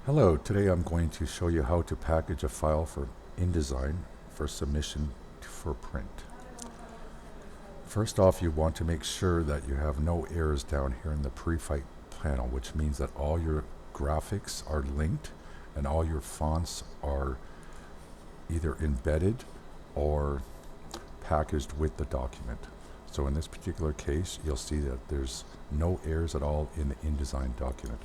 Hello, today I'm going to show you how to package a file for InDesign for submission for print. First off, you want to make sure that you have no errors down here in the pre-fight panel, which means that all your graphics are linked and all your fonts are either embedded or packaged with the document. So in this particular case, you'll see that there's no errors at all in the InDesign document.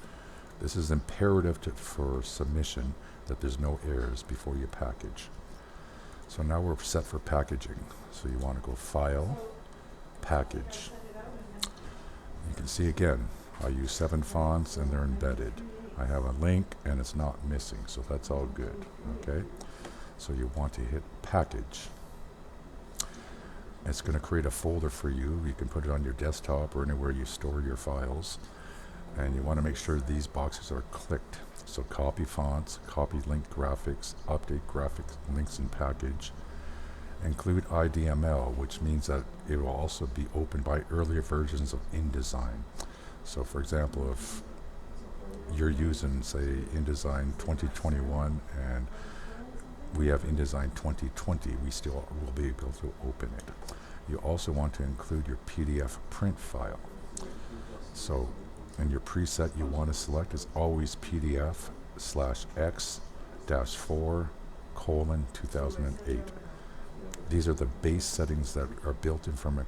This is imperative for submission that there's no errors before you package. So now we're set for packaging. So you want to go File, Package. You can see again, I use 7 fonts and they're embedded. I have a link and it's not missing, so that's all good. Okay, so you want to hit Package. It's going to create a folder for you. You can put it on your desktop or anywhere you store your files. And you want to make sure these boxes are clicked. So copy fonts, copy linked graphics, update graphics links in package, include IDML, which means that it will also be opened by earlier versions of InDesign. So for example, if you're using, say, InDesign 2021 and we have InDesign 2020, we still will be able to open it. You also want to include your PDF print file. So and your preset you want to select is always PDF/X-4:2008. These are the base settings that are built in from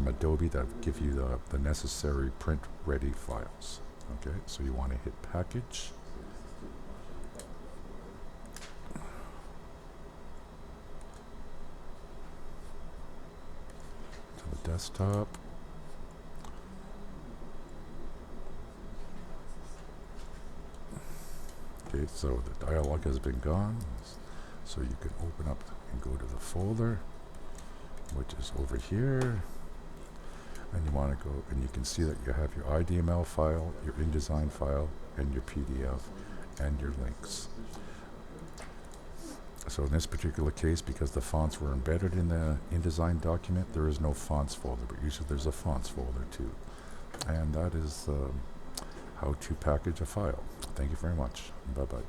Adobe that give you the necessary print ready files. Okay, so you want to hit Package. To the desktop. Okay, so the dialog has been gone, so you can open up and go to the folder, which is over here, and you want to go and you can see that you have your IDML file, your InDesign file, and your PDF, and your links. So in this particular case, because the fonts were embedded in the InDesign document, there is no fonts folder, but usually there's a fonts folder too. And that is how to package a file. Thank you very much. Bye-bye.